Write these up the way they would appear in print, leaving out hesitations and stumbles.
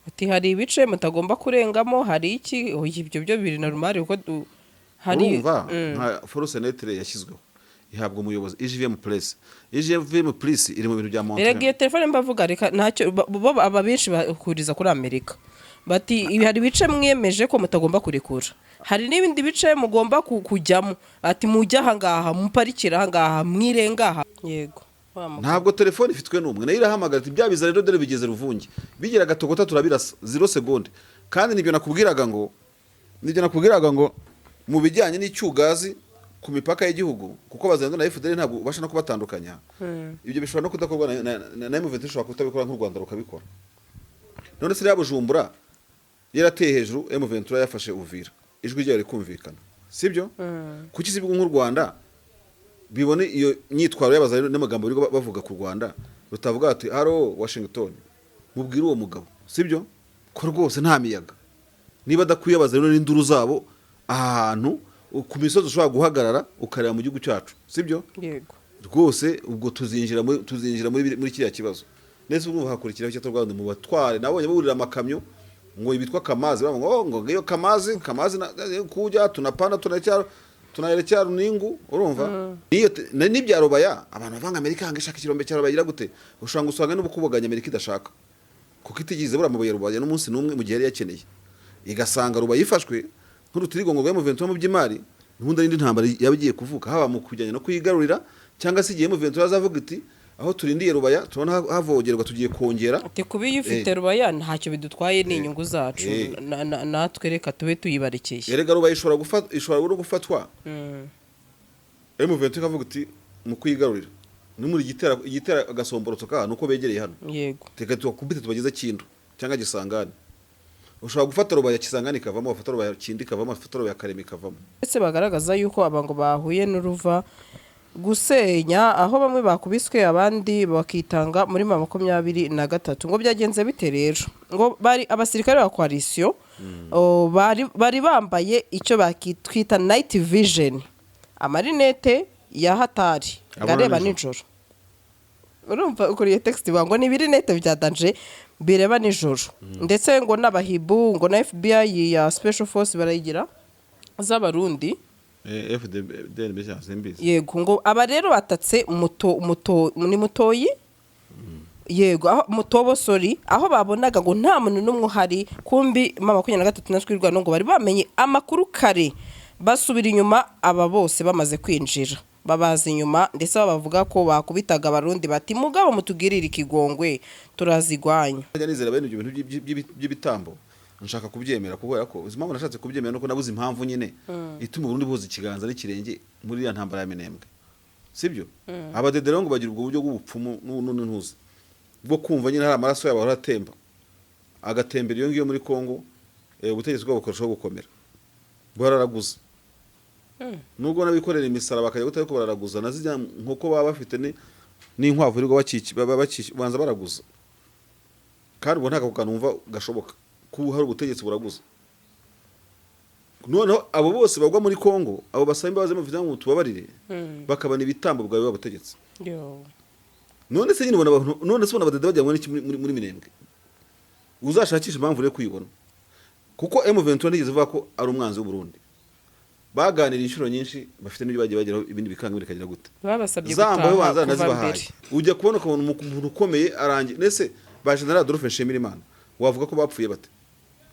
ati hari ibice mutagomba kurengamo, hari iki ibyo byo biri normal kuko hari urumva nka force netre yashyizweho ihabwa umuyobozi IGVM Plus. IGVM Plus iri mu bintu bya Montreal. Erega iyo telefone mbavuga reka ntacyo bo aba benshi bakuriza kuri Amerika bati ibi hari bice mwiyemeje ko mutagomba kurekura, hari n'ibindi bice mugomba kujyamo, ati mujya ahangaha muparikira ahangaha mwirengaha. Yego ntabwo telefone ifitwe n'umwe nayo irahamagara ati byabiza rero dore bigeze Ruvungi bigira gatogota turabirasa 0 seconde. Kandi nibyo nakubwiraga ngo mu bijyanye n'icyugazi ku mipaka y'igihugu kuko bazenda na FDL ntabwo ubasha no kubatandukanya. Ibyo bishobora no kudakorwa na M23 ishobora kutabikora nk'u Rwanda rukabikora. None se yabo Jumbura yarateye hejuru M23 yafashe Uvira ijwi ryayo rikumvikana sibyo? Kuki sibwo nk'u Rwanda bibone iyo nyitwaro y'abazari n'amagambo biri bavuga ku Rwanda rutavuga ati haro Washington mubwira uwo mugabo sibyo ko rwose nta miyaga niba adakwiye abazari n'induru zabo ahantu ku misozi ushobora guhagarara ukareba mu gihugu cyacu sibyo? Yego rwose ubwo tuzinjira muri kiriya kibazo. Nese ubwo hakurikiraho cyo Rwanda mu batware nabonye burira amakamyo ngo ibitwa Kamazi ngo iyo Kamazi kujya tunapanda tunayerekera Runingu urumva niyo n'ibyarobaya abantu bavanga Amerika hangishaka kirombe cyarabagira gute ushanga gusanga n'ubukubuganya Amerika idashaka kuko itigize bura mu Rubaya n'umunsi numwe mu gihe yari yakeneye igasanga Rubaya yifashwe nk'urutirigo ngo M23 mu by'imari nubundi indi ntambara yabigiye kuvuka haba mu kujyanye no kuyigarurira cyangwa se igihe M23 azavuga iti aho turindiye Rubaya tubona havogerwa tugiye kongera ati kubi yifite Rubaya ntacyo bidutwaye n'inyungu zacu natwe reka tube tuyibarekeye. Erega Rubaya ishobora gufatwa M23 kavuga iti mu kuyigarurira ni muri igitera agasomborotso ka nuko begereye hano. Yego teka tukubite tubageze Kindu cyangwa Gisangani ushobora gufata Rubaya Kisangani kavamo bafata Rubaya Kindi kavamo bafata Rubaya Karemi kavamo. Ese bagaragaza yuko abango bahuye n'uruva gusenya aho bamwe bakubiswe abandi bakitanga muri 23 ngo byagenze bite rero ngo bari abasirikare ba coalition bari bambaye icyo bakitwita night vision amarinete ya hatari gareba nijoro. Urumva ukuriye text bango ni birinete byadanje bireba nijoro ndetse ngo n'abahibu ngo na FBI ya special force barayigira z'abarundi FDL mbese yego ngo aba rero batatse ni mutoyi yego aho mutobo sorry aho babonaga ngo nta muntu numwe uhari kumbi 23 natwirwa ngo bari bamenye amakuru kare basubira inyuma aba bose bamaze kwinjira babaza inyuma ndetse bavuga ko bakubitaga abarundi bati mugabo mutugirira ikigongwe turazigwanya. Nizera bene ibyo bintu by'ibitambo nshaka kubyemera kubera ko uzimamo nashatse kubyemera nuko nabuze impamvu nyine ituma Burundi boza ikiganza n'ikirenge muri ya ntambara ya Minembwe sibyo? Abadedero ngo bagira ubwo buryo bw'ubupfumu n'untuza bwo kumva nyine hari amaraso yabo aratemba agatembera iyo ngiyo muri Kongo ubutegetsi bwabo bukarushaho gukomera bararaguza nubwo nabikorera imisara bakajya gutari ko bararaguza nazijya nk'uko baba bafite n'inkwavu rwo banza baraguza kandi ubwo nta kanumva gashoboka kuba hari ubutegetsi buraguza. Noneho abo bose bagwa muri Kongo abo basaba imbabazi mu video tubabarire bakabana ibitambo bwawe babutegetsi. None se nyine none se badede bajya muri Minembwe uzashakisha impamvu rero kuyibona kuko M23 nigeze vuga ko ari umwanzi w'u Burundi baganira inshuro nyinshi bafite n'ibyo bagiye bageraho ibindi bikanga bikagira gute babasabye gutaha kuva mbere ujya kubona ko umuntu ukomeye arangiye nese ba General Adolphe Nshimirimana wavuga ko bapfuye bate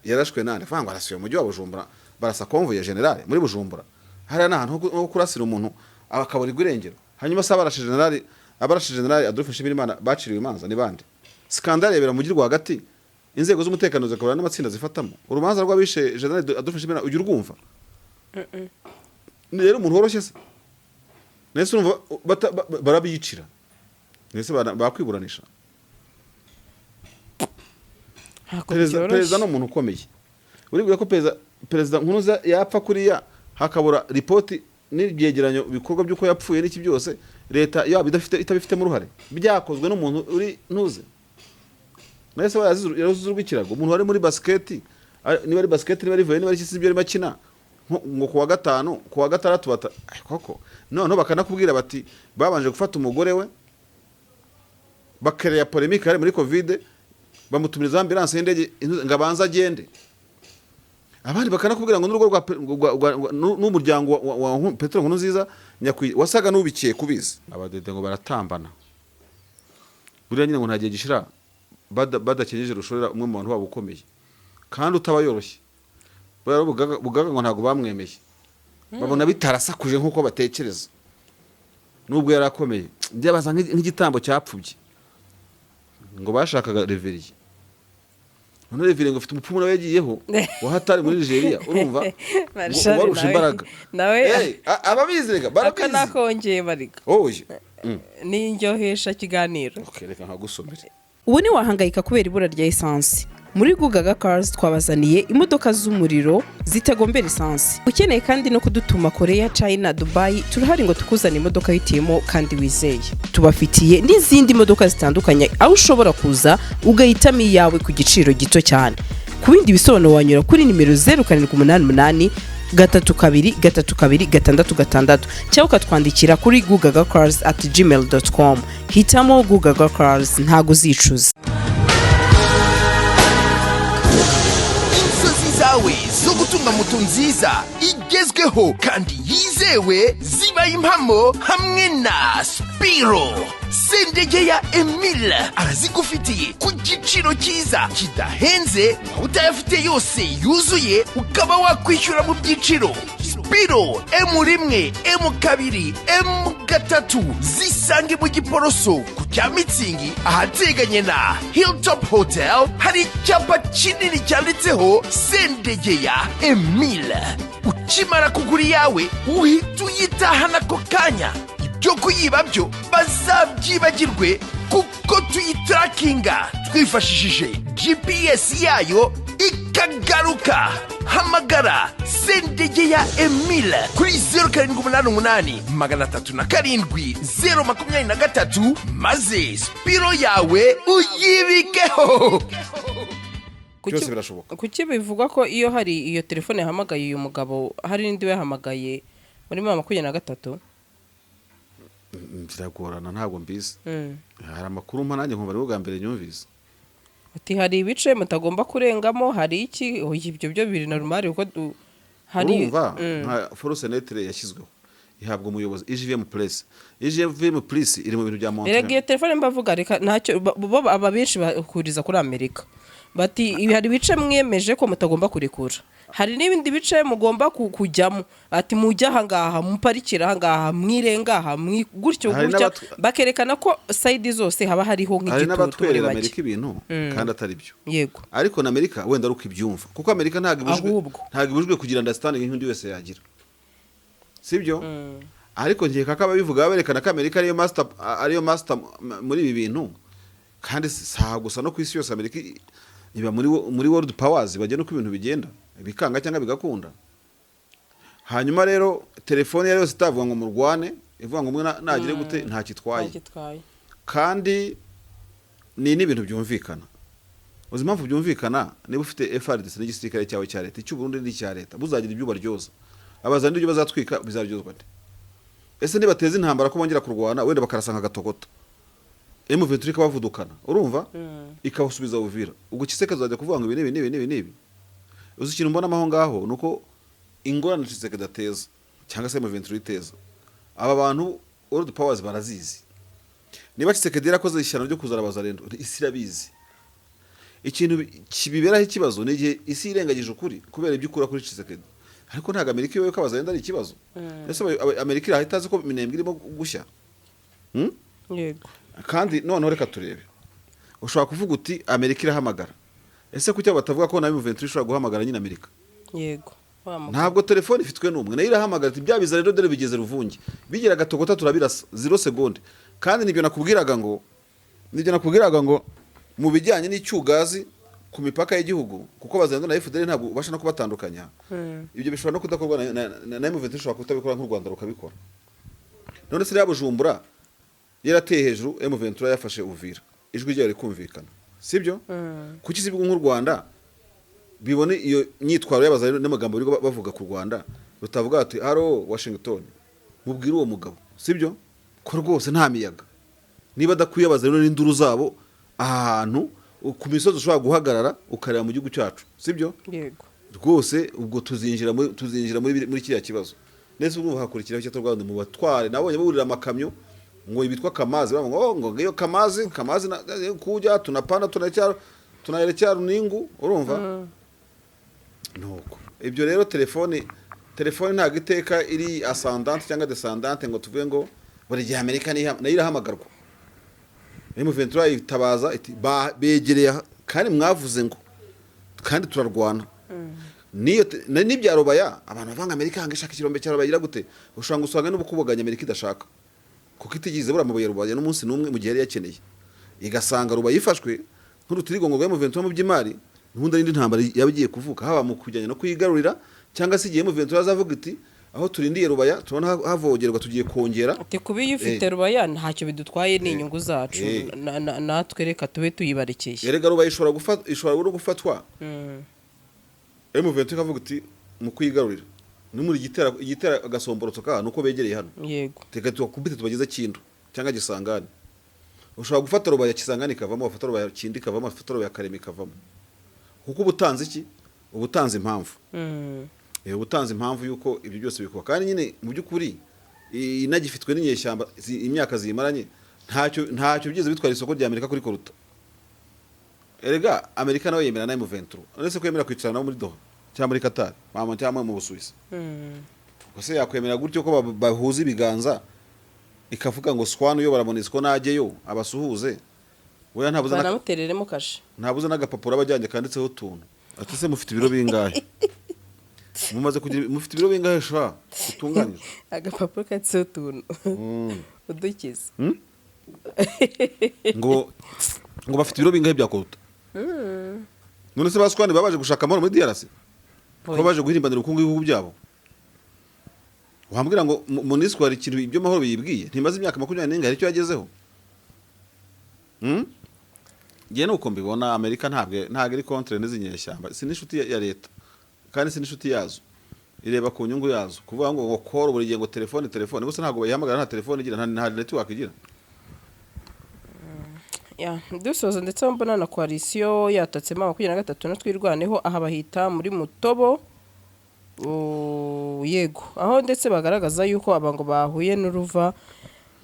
yarashwe nande fangwa arasiyo mu gihe wa Bujumbura barasa convoy ya General muri Bujumbura hari n'ahantu ho kurasira umuntu abakabura igurengero hanyuma se abarashe General Adolphe Nshimirimana baciriwe imanza ni bande skandale yabera mu gihe rwagati inzego z'umutekano zikabura n'amatsinda zifatamo urubanza rw'abishe General Adolphe Nshimirimana ujye urwumva rero umuntu woroshye se nese urumva barabiyicira nese bakwiburanisha perezida no muntu ukomeye uribwira ko perezida nkunuza yapfa kuriya hakabura report n'ibyegeranyo bikorwa by'uko yapfuye n'iki byose leta yaba itabifite mu ruhare byakozwe n'umuntu uri ntuze nese yazuzurwa ikirago umuntu wari muri basket niba ari basket niba ari volley niba ari kisi byo ari makina ngo kuwa gatanu kuwa gatandatu bata koko noneho bakanakubwira bati babanje gufata umugore we bakereya polemique hari muri covid bamutumiriza ambulance y'indege ngo abanze agende, abandi bakanakubwira ngo n'urugo n'umuryango wa Petero Nkurunziza wasaga n'ubikiye kubizi. Abadede ngo baratambana buriya nyine ngo ntagiye gishira badakenyeje rushorera umwe mu bantu babo ukomeye kandi utabayoroshye. Bugaga ngo ntago bamwemeye, babona bitarasakuje nk'uko batekereza nubwo yarakomeye, byabaza nk'igitambo cyapfubye ngo bashakaga reveriye. None reveriye ngo ufite umupfumu nawe yagiyeho wahatari muri Nigeria, urumva warusha imbaraga nawe ababizi rega barabizi akanakongeye bariga oye ni indyohesha kiganiro. Okay, reka nkagusomere. Ubu ni wahangayika kubera ibura rya esansi. Muri Gugaga Cars twabazaniye imodoka z'umuriro zitagombera esansi. Ukeneye kandi no kudutuma Korea, China, Dubai, turahari ngo tukuzane imodoka yitiyemo kandi wizeye. Tubafitiye n'izindi modoka zitandukanye aho ushobora kuza ugahitamo iyawe ku giciro gito cyane. Ku bindi bisobanuro wanyura kuri nimero 0788 32 cyangwa ukatwandikira kuri gugagacars@gmail.com. Hitamo Gugaga Cars, ntago uzicuza. Inzozi zawe zo gutunga moto nziza igezweho kandi yizewe zibaye impamo hamwe na Spiro. Sendege ya Emile arazigufitiye ku giciro cyiza kidahenze, utayafite yose yuzuye ukaba wakwishyura mu byiciro. Spiro M1, M2, M3 zisange mu Giporoso ku cya Mitsingi ahateganye na Hilltop Hotel. Hari icyapa kinini cyanditseho Sendege ya Emile. Ukimara kugura iyawe uhita uyitahana ako kanya, ibyo kuyiba byo bazabyibagirwe kuko tuyitarakinga twifashishije GPS yayo ikagaruka. Hamagara Sendege ya Emile kuri 0788 307 maze Spiro yawe uyibikeho. Byose birashoboka. Kuki bivugwa ko iyo hari iyo telefone yahamagaye uyu mugabo hari n'indi we yahamagaye muri 2023? Biragorana ntabwo mbizi. Hari amakuru mpa nanjye nkumva ari bwa mbere nyumvise. Ati hari ibice mutagomba kurengamo, hari iki ibyo byo biri normal uko hari urumva nka force netre yashyizweho ihabwa umuyobozi IGVM Plus. IGVM Plus iri mu bintu bya Montreal. Erega telefone mbavuga reka ntacyo bo aba benshi bakuriza kuri Amerika. Bati hari ibice mwiyemeje ko mutagomba kurekura, hari n'ibindi bice mugomba kujyamo. Ati mujya hangaha muparikira hangaha mwirengaha gutyo gutya, bakerekana ko side zose haba hariho nk'igitutu muri Amerika ibintu kandi atari byo. Yego, ariko na Amerika wenda ruko ibyumva kuko Amerika ntago ibujwe kugira understanding nk'undi wese yagira, sibyo? Ariko nkeka ko ababivuga berekana ko Amerika ariyo master muri ibi bintu, kandi saha gusa no ku isi yose Amerika iba muri world powers bagena uko ibintu bigenda bikanga cyangwa bigakunda. Hanyuma rero telefone yari yose itavuga ngo murwane, ivuga ngo umwe nagire gute nta kitwaye, kandi ni n'ibintu byumvikana. Uzi impamvu byumvikana? Niba ufite FRDC n'igisirikare cyawe cya leta, cy'u Burundi n'icya leta, buzagira ibyo baryoza, abazandi ibyo bazatwika bizaryozwa nde? Ese niba bateza intambara ko bongera kurwana wenda bakarasanga gatogota M23 ikabavudukana, urumva? Ikabasubiza Uvira, ubwo Kiseke zajya kuvuga ngo ibi nibi. Uzi ikintu mbona amaho ngaho nuko ingorane Kiseke dateza cyangwa se M23 iteza, aba bantu world powers barazizi. Niba Kiseke yarakoze ishyano ryo kuzara abazarendo, isi irabizi. Ikintu kibiberaho ikibazo ni igihe isi irengagije ukuri kubera ibyo ukura kuri Kiseke. Ariko ntago Amerika yo kabazarendo ari ikibazo. Ese Amerika irahitaze ko minembwe irimo gushya. Yego. Kandi noneho reka turebe, ushobora kuvuga uti Amerika irahamagara. Ese kuki batavuga ko na M23 ishobora guhamagara nyine Amerika? Yego. Ntabwo telefone ifitwe n'umwe, nayo irahamagara ati byabiza rero dore bigeze Ruvungi, bigera gatogota turabirasa 0 seconde. Kandi nibyo nakubwiraga ngo mu bijyanye n'icyugazi ku mipaka y'igihugu, kuko bazenda na FDL ntabwo ubasha no kubatandukanya. Ibyo bishobora no kudakorwa na M23 ishobora kutabikora nk'u Rwanda rukabikora. None se yabujumbura yarateye hejuru, M23 yafashe Uvira, ijwi ryayo rikumvikana, sibyo? Kuki sibwo nk'u Rwanda bibone iyo nyitwaro y'abaza n'amagambo biri bavuga ku Rwanda rutavuga ati haro Washington mubwira uwo mugabo, sibyo? Ko rwose nta miyaga, niba adakwiye abaza n'induru zabo ahantu ku misozi ushobora guhagarara ukareba mu gihugu cyacu sibyo yego rwose ubwo tuzinjira muri kiriya kibazo nese ubwo hakurikiraho cyo Rwanda mu batware nabonye burira amakamyo ngo ibitwa kamazi ngo iyo kamazi kujya tunapanda tunayerekea runingu urumva nuko ibyo rero telefone ntabwo iteka iri ascendante cyangwa descendante ngo tuvuge ngo buri gihe Amerika nayo irahamagarwa M23 itabaza iti begereye kandi mwavuze ngo kandi turarwana n'ibya Rubaya abantu bavanga Amerika hanga ishaka ikirombe cya Rubaya gute ushanga usanga n'ubukubuganya Amerika idashaka kuko itigize bura amabuye Rubaya n'umunsi numwe mu gihe yari yakeneye igasanga Rubaya yifashwe nk'urutirigo ngo M23 mu by'imari n'ubundi n'indi ntambara yabigiye kuvuka haba mu kujyanye no kuyigarurira cyangwa se igihe M23 azavuga iti aho turindiye Rubaya tubona havogerwa tugiye kongera ati kubi ufite Rubaya ntacyo bidutwaye n'inyungu zacu natwe reka tube tuyibarekeye erega Rubaya ishobora gufatwa M23 kavuga iti mu kuyigarurira ni muri igitera agasomborotso ka nuko begereye hano yego teka tukubite tubageze Kindu cyangwa Gisangani ushobora gufata Rubaya Kisangani kavamo afata Rubaya Kindi kavamo afata Rubaya Karemi kavamo kuko ubutanze iki ubutanze impamvu ubutanze impamvu yuko ibyo byose bikuba kandi nyine mu by'ukuri inagifitwe n'inyeshyamba imyaka zimaranye ntacyo byize bitwara isoko rya Amerika kuri koruta erega Amerika nawe yemera na M23 none ko yemera kwicarana muri Doha cyangwa muri Qatar cyangwa mu Busuwisi gusa yakwemera gutyo ko bahuza ibiganza ikavuga ngo swana uyobora Monisco najyeyo abasuhuze weya ntabuza banamutereremo kashe ntabuza n'agapapuro abajyanye kanditseho utuntu ati se mufite ibiro bingahe mumaze kugira mufite ibiro bingahe sha utunganyije agapapuro kanditseho utuntu udukize ngo bafite ibiro bingahe bya koruta none se baswani babaje gushaka amahoro muri DRC ko baje guhirimbanira ubukungu bw'ibihugu byabo wambwira ngo Monisco hari ikintu ibyo mahoro biyibwiye ntimaze imyaka 24 hari icyo yagezeho Giye nuko mbibona Amerika ntabwo iri contre n'izinyeshyamba si n'inshuti ya leta kandi si n'inshuti yazo ireba ku nyungu yazo kuvuga ngo call buri gihe ngo telefone gusa ntabwo bayihamagara nta telefone igira nta network igira dusoza ndetse mbona na coalition yatatsema 23 no twirwaneho aha bahita muri Mutobo yego aho ndetse bagaragaza yuko abango bahuye n'uruva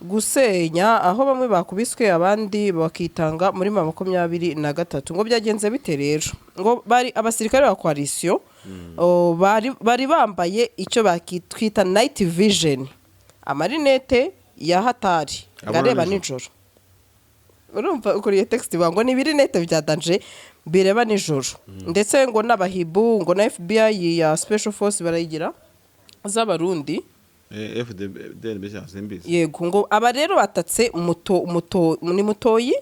gusenya aho bamwe bakubiswe abandi bakitanga muri 23 ngo byagenze bite rero ngo bari abasirikare ba coalition bari bambaye icyo bakitwita night vision amarinete ya hatari gareba nijoro urumva ukuriye text bango ni birinete byadanje bireba nijoro ndetse ngo n'abahibu ngo na FBI ya special force barayigira z'abarundi FDL bisha simbizi yego ngo aba rero batatse ni mutoyi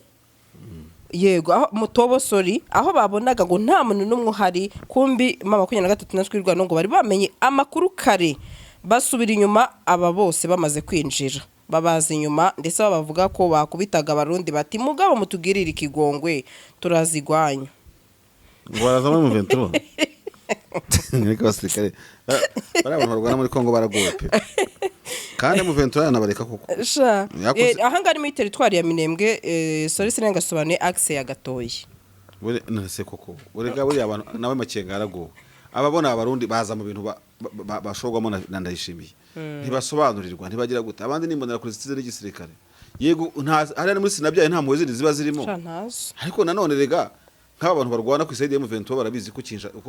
yego aho Mutobo sorry aho babonaga ngo nta muntu numwe uhari kumbi 23 natwirwana ngo bari bamenye amakuru kare basubira inyuma aba bose bamaze kwinjira babaza inyuma ndetse bavuga ko bakubitaga abarundi bati mugabo mutugirira ikigongwe turazigwanya ngo baraza mu 23 niko basirikare barabona barwana muri Kongo baragoye pe kandi mu 23 yanabareka koko aha ngari muri territoire ya Minembwe sorry sinenga sobanue axe ya Gatoyi bure nase koko urega buri abantu nawe makenga aragowe ababona abarundi baza mu bintu bashogwamo ndayishimiye ntibasobanurirwa ntibagira gute abandi nimbonera kuri sitize n'igisirikare yego hari muri sinabyaye nta muhezeri ziba zirimo ariko nanone rega nk'aba bantu barwana ku iside ya M23 barabizi ko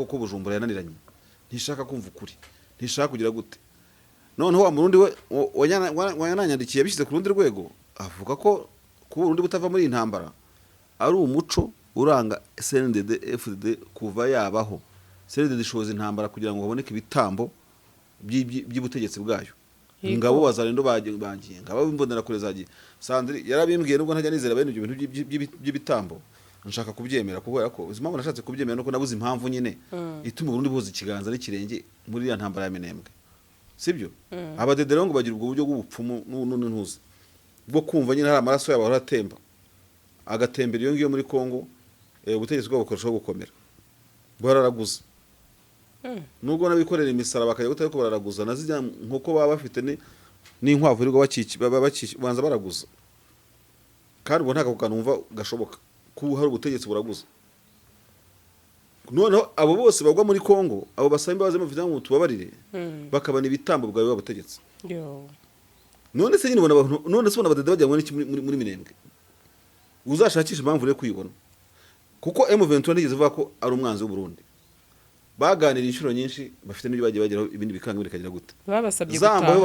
ko Bujumbura yananiranye ntishaka kumva ukuri ntishaka kugira gute noneho wa murundi we wanyanyandikiye bishyize ku rundi rwego avuga ko ku Burundi butava muri intambara ari umuco uranga CNDD FDD kuva yabaho CNDD ishoza intambara kugira ngo baboneke ibitambo by'ubutegetsi bwayo ingabo bazarendo bagiye ngabo bimbonera kure zagiye Sandri yarabimbwiye nubwo ntajya nizera bene ibyo bintu by'ibitambo nshaka kubyemera kubera ko uzimamo nashatse kubyemera nuko nabuze impamvu nyine ituma Burundi boza ikiganza n'ikirenge muri ya ntambara ya Minembwe sibyo abadedero ngo bagira ubwo buryo bw'ubupfumu n'intuza bwo kumva nyine hari amaraso yabo aratemba agatembera iyo ngiyo muri Kongo ubutegetsi bwabo bukorushaho gukomera bararaguza nubwo nabikorera imisaraba bakajya gutari ko bararaguza nazijya nkuko baba bafite n'inkwavu rwo banza baraguza kandi ubwo nta kantu umva gashoboka ko hari ubutegetsi buraguza. Noneho abo bose bagwa muri Kongo, abo basaba imbabazi bavuga ngo tubabarire, bakabana ibitambo bwawe babutegetsi. None se nyine none se abadede bajya muri Minembwe, uzashakisha impamvu rero kuyibona, kuko M23 nigeze vuga ko ari umwanzi w'u Burundi. Baganira inshuro nyinshi, bafite n'ibyo bagiye bageraho, ibindi bikanga bikagira gute, babasabye gutaha,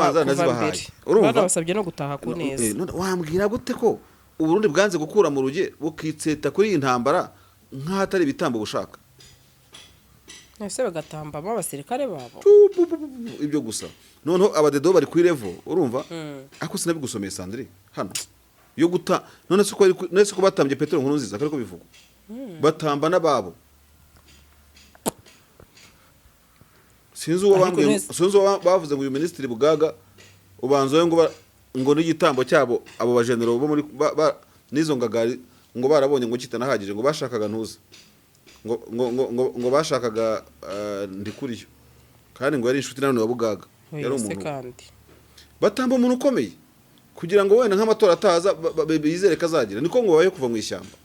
urumva babasabye no gutaha ku neza. None wambwira gute ko u Burundi bwanze gukura mu ruge bukitseta kuri iyi ntambara nk'ahatari ibitambo bushaka? Ese bagatambamo abasirikare babo ibyo gusa. Noneho abadedo bari kuri level, urumva, ako sinabigusomeye Sandrine hano yo guta. None se ko batambye Petero Nkurunziza ariko bivuga batamba nababo. Sinzi uwo bambwiye, sinzi uwo bavuze ngo uyu ministri Bugaga ubanzoye ngo n'igitambo cyabo abo bajenero bo muri nizo ngagari ngo barabonye ngo kitanahagije, ngo bashakaga ntuze ngo bashakaga ndikuriyo, kandi ngo yari inshuti nane wa Bugaga, yari umuntu batamba umuntu ukomeye kugira ngo wenda nk'amatora ataza bizere kazagira. Niko ngo baye kuva mu ishyamba,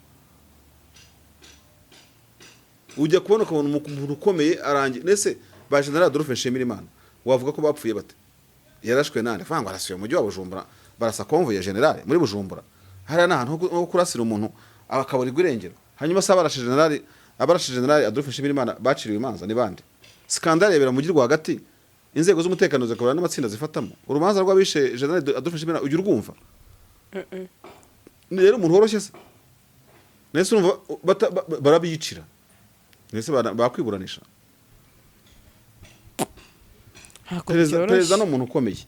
ujya kubona ko umuntu ukomeye arangiye. Nese ba General Adolphe Nshimirimana wavuga ko bapfuye bate? Yarashwe nande vangwa arasiye mu mujyi wa Bujumbura, barasa konvo ya General muri Bujumbura, hari n'ahantu ho kurasira umuntu akaburirwa irengero. Hanyuma se abarashe General Adolphe Nshimirimana baciriwe imanza ni bande? Skandale yabera mu mujyi rwagati, inzego z'umutekano zikabura n'amatsinda zifatamo. Urubanza rw'abishe General Adolphe Nshimirimana ujya urwumva? Ni rero umuntu woroshye se, nese urumva barabiyicira, nese bakwiburanisha. Perezida no muntu ukomeye,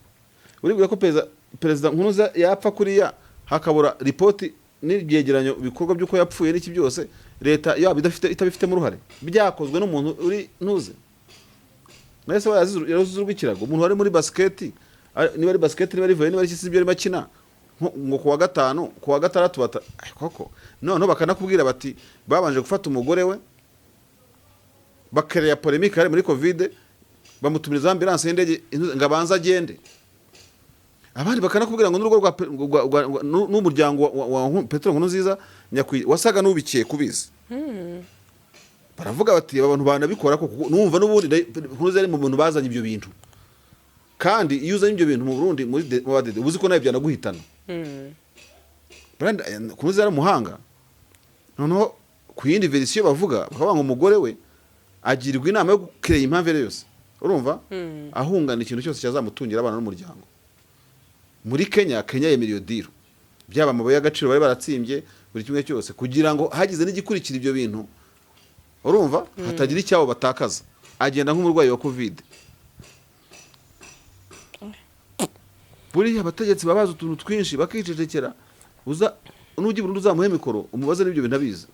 uribwira ko perezida Nkurunziza yapfa kuriya hakabura ripoti n'ibyegeranyo bikorwa by'uko yapfuye n'iki byose leta yaba itabifite mu ruhare, byakozwe n'umuntu uri ntuze. Nese yarazuzurwa ikirago umuntu wari muri basket, niba ari basket niba ari volley niba ari kisi byo makina ngo kuwa gatanu kuwa gatandatu koko none bakanakubwira bati babanje gufata umugore we bakereya polemique hari muri covid, bamutumiriza ambulance y'indege ngabanza agende. Abandi bakanakubwira ngo n'urugo rwa n'umuryango wa Petero Nkurunziza nyakwi wasaga n'ubikiye kubizi. Baravuga bati abantu banabikora ko numva n'ubundi Nkurunziza ari mu bintu bazanye ibyo bintu, kandi iyo uzanye ibyo bintu mu Burundi muri badede ubuzi ko nayo byanaguhitana. Brand Nkurunziza ari muhanga. Noneho ku yindi version bavuga bakavuga ngo umugore we agirwa inama yo gukireye impamvu yose, urumva, ahungana ikintu cyose cyazamutungira abana n'umuryango. Muri Kenya yemereye diro byaba amabuye y'agaciro bari baratsimbye buri kimwe cyose kugira ngo hagize n'igikurikira ibyo bintu, urumva, hatagira icyabo batakaza. Agenda nk'umurwayi wa covid. Buri abategetsi babaza utuntu twinshi bakicecekera, uza n'ugi Burundi uzamuhe mikoro umubaze n'ibyo bintu abizi.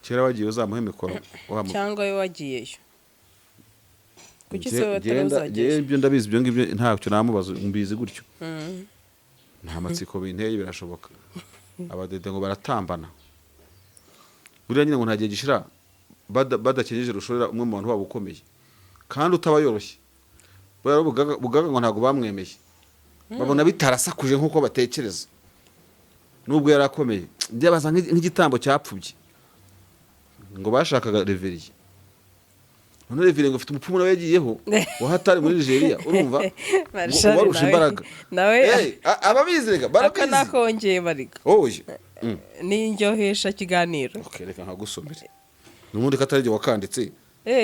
Kera wagiye uzamuhe mikoro cyangwa we wagiyeyo kuki se batarazagiye? Ibyo ndabizi, ibyo ngibyo ntacyo namubaza, mbizi gutyo. Nta matsiko binteye, birashoboka. Abadede ngo baratambana buriya nyine ngo ntagiye gishira badakenyeje rushorera umwe mu bantu wabo ukomeye kandi utabayoroshye. Bugaga ngo ntago bamwemeye, babona bitarasakuje nkuko batekereza, nubwo yarakomeye byabaza nk'igitambo cyapfubye. Ngo bashakaga reveriye, none reveriye ngo ufite umupfumu nawe yagiyeho wahatari muri Nigeria, urumva, warusha imbaraga nawe. Ababizirega barabizi nakongeye bariga oye n'indyohesha kiganiro. Okay, reka nkagusomere n'ubundi katarije wakanditse.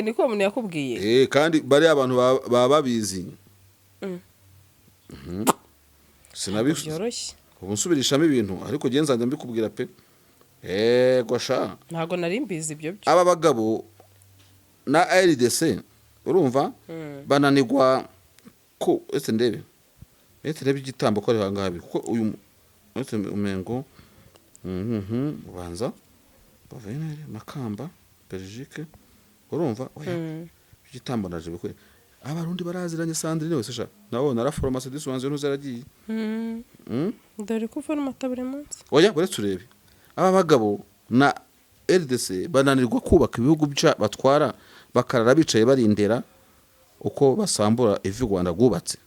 Niko umuntu yakubwiye. Kandi bari abantu babizi. Byoroshye ubu nsubirishamo ibintu ariko genzanze mbikubwira pe. Gosha ntago nari mbizi ibyo byo. Aba bagabo na RDC, urumva, bananigwa ko ndebe igitambo ko ari hangabi kuko uyu umengo ubanza Guverineri Makamba Belgique, urumva, oya igitambo naje bikwe. Abarundi baraziranye Sandrine wese sha nawo naraforomase disubanze ntuzaragiye. Dore ko foromata buri munsi. Oya bure turebe. Aba bagabo na RDC bananirwa kubaka ibihugu batwara, bakarara bicaye barindera uko basambura ivi Rwanda rwubatse.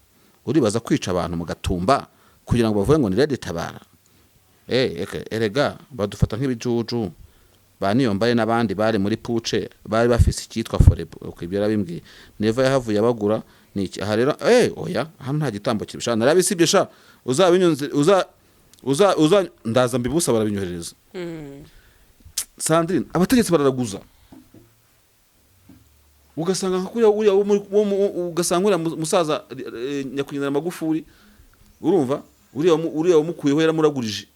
Uribaza kwica abantu mu Gatumba kugira ngo bavuye ngo ni Red Tabara. erega badufata nk'ibijuju ba Niyombaye n'abandi bari muri puce bari bafise icyitwa forebo ibyo yarabimbwiye neva yahavuye abagura niki aha rero oya hano nta gitambo kibishana narabisibye sha uzabinyunze uza ndaza mbibusa barabinyohereza Sandrine abategetsi bararaguza ugasanga nka ugasanga uriya musaza nyakunyina Magufuri urumva uriya umukuyeho yaramuragurije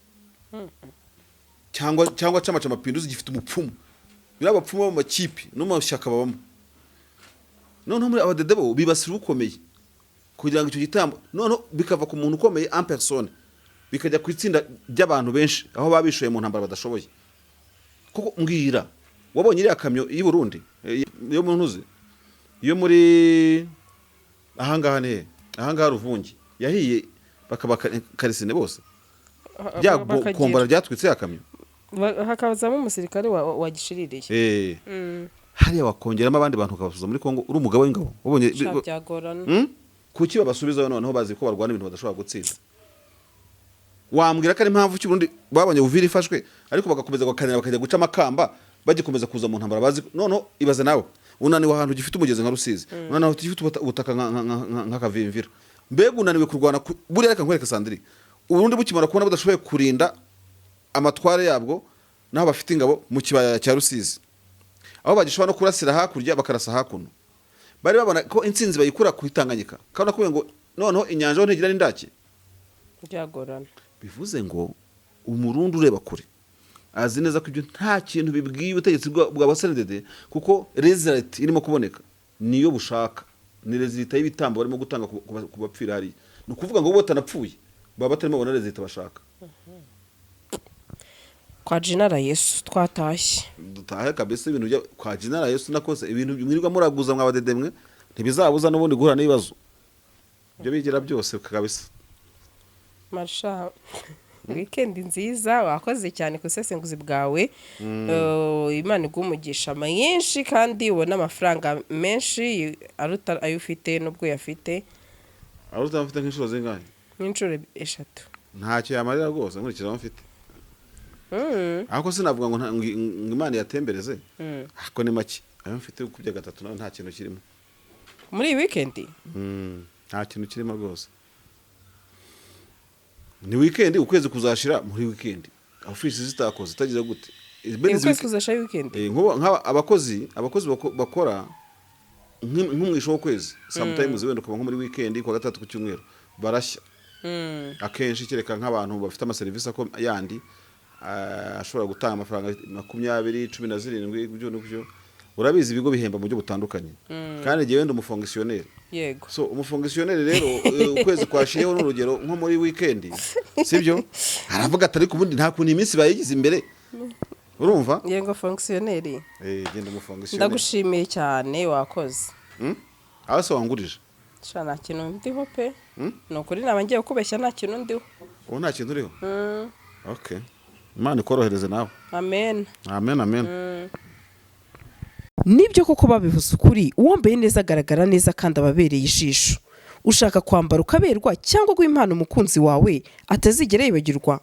cyangwa chama chamapinduzi gifite umupfumu birabapfumu mu makipe no mu mashyaka babamo none muri abadedebo bibasira ukomeye kugira ngo icyo gitambo none bikava ku muntu ukomeye en personne bikajya ku itsinda ry'abantu benshi aho babishoye mu ntambara badashoboye kuko mbwira wabonye iriya kamyo y'i Burundi yo mu ntuzi yo muri ahangaha Ruvungi yahiye bakaba karisine bose kombara ryatwitse ya kamyo hakabazamo umusirikare wagishiririye hariya wakongeramo abandi bantu ukabasubiza muri Kongo uri umugabo w'ingabo wabonye byagorana kuki babasubizayo noneho bazi ko barwana ibintu badashobora gutsinda wambwira ko ari impamvu cy'ubundi babonye Uvira ifashwe ariko bagakomeza gukanira bakajya guca amakamba bagikomeza kuza mu ntambara bazi noneho ibaze nawe unaniwe ahantu gifite umugezi nka Rusizi unaniwe gifite ubutaka nka Kavimvira mbega unaniwe kurwana buriya reka nkwereke Sandrine uburundi bukimara kubona budashoboye kurinda amatware yabwo naho bafite ingabo mu kibaya cya Rusizi aho bagishobora no kurasira hakurya bakarasa hakuno bari babona ko intsinzi bayikura ku Tanganyika kandi nakubwiye ngo noneho inyanja ntigira n'indake byagorana bivuze ngo umurundi ureba kure azi neza ko ibyo nta kintu bibwiye ubutegetsi bwa SNDD kuko result irimo kuboneka niyo bushaka ni result y'ibitambo barimo gutanga ku bapfira hari no kuvuga ngo bo tanapfuye baba batarimo babona result bashaka kwa General Yesu twatashye dutahe kabisa ibintu bya kwa General Yesu nakose ibintu mwirirwa muraguza mwabadedemwe ntibizabuza n'ubundi guhura n'ibibazo byo bigira byose kabisa Marsha weekend nziza wakoze cyane kusesenguzi bwawe Imana igumugisha myinshi kandi ubona amafaranga menshi aruta ayo ufite nubwo yafite aruta afite nk'inshuro zingahe n'inshuro 3 ntacyo yamarira rwose nkurikira mfite ako sinavuga ngo Imana yatembereze ako ni make ayo mfite ukubye gatatu nawe nta kintu kirimo muri weekend nta kintu kirimo rwose ni weekend ukwezi kuzashira muri weekend office zitakoze tagize gute ukwezi kuzashira weekend nk'aba abakozi bakora nk'umwisho w'ukwezi sometimes wenda kuba nko muri weekend kwa gatatu ku cyumweru barashya akenshi kereka nk'abantu bafite ama service ako yandi ashobora gutanga amafaranga 20 17 ibyo urabizi ibigo bihemba mu buryo butandukanye kandi giye wenda umufonctionnaire yego so umufonctionnaire rero ukwezi kwashiyeho n'urugero nko muri weekend sibyo aravuga atari kubundi nta kuntu iminsi bayigize imbere urumva yego fonctionnaire genda umufonctionnaire ndagushimiye cyane wakoze aho se wangurije shana kintu ndiho pe nokuri nabangiye kubeshya nta kintu ndiho nta kintu uriho okay Imana ikorohereze nawe amen amen amen nibyo koko babivuze ukuri uwambaye neza agaragara neza kandi ababereye ijisho ushaka kwambara ukaberwa cyangwa guha impano umukunzi wawe atazigera yibagirwa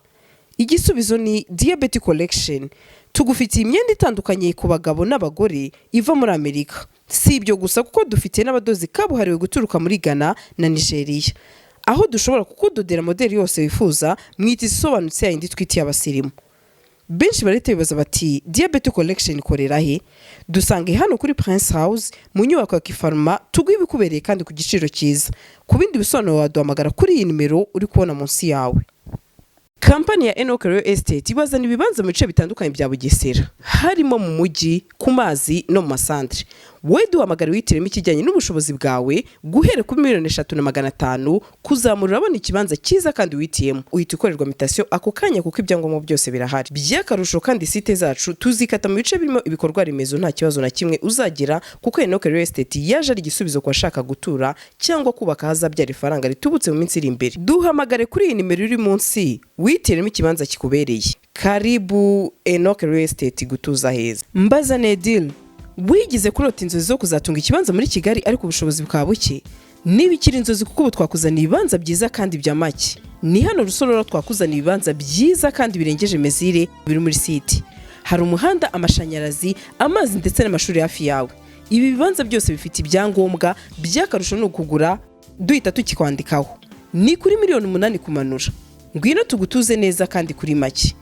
igisubizo ni Diabetes Collection tugufitiye imyenda itandukanye ku bagabo n'abagore iva muri Amerika si ibyo gusa kuko dufite n'abadozi kabuhariwe guturuka muri Ghana na Nigeria aho dushobora kukudodera modeli yose wifuza mwita isobanutse yindi twitiye abasirimu benshi barite bibaza bati Diabetes Collection ikorera he dusange hano kuri Prince House mu nyubako ya Kifarma tugwibikubereye kandi ku giciro cyiza ku bindi bisobanuro waduhamagara kuri iyi nimero uri kubona munsi yawe Kampani ya Enoch Real Estate ibazana ibibanza mu bice bitandukanye bya Bugesera harimo mu mujyi ku mazi no mu masantre we duhamagara witiremo ikijyanye n'ubushobozi bwawe guhera kuri 3,500,000 kuzamura abona ikibanza cyiza kandi witiyemo uhita ukorerwa mutation ako kanya kuko ibyangombwa byose birahari byakarusho kandi site zacu tuzikata mu bice birimo ibikorwa remezo nta kibazo na kimwe uzagira kuko Enoch Real Estate yaje ari igisubizo ku bashaka gutura cyangwa kubaka hazabyara ifaranga ritubutse mu minsi iri imbere duhamagare kuri iyi nimero iri munsi witiremo ikibanza kikubereye karibu Enoch Real Estate gutuza heza mbaza Nedil wigize kurota inzozi zo kuzatunga ikibanza muri Kigali ariko ubushobozi bwa buke niba ikiri inzozi kuko ubu twakuzaniye ibibanza byiza kandi bya make. Ni hano Rusororo twakuzaniye ibibanza byiza kandi birengeje mezire biri muri site. Hari umuhanda, amashanyarazi, amazi ndetse n'amashuri hafi yawe. Ibi bibanza byose bifite ibyangombwa, by'akarusho ni ukugura duhita tukikwandikaho. Ni kuri 8,000,000 kumanura. Ngwino tugutuze neza kandi kuri make.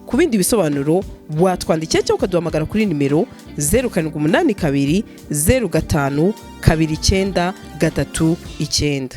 Ku bindi bisobanuro watwandikira cyangwa ukaduhamagara kuri nimero 0782 05 29 39.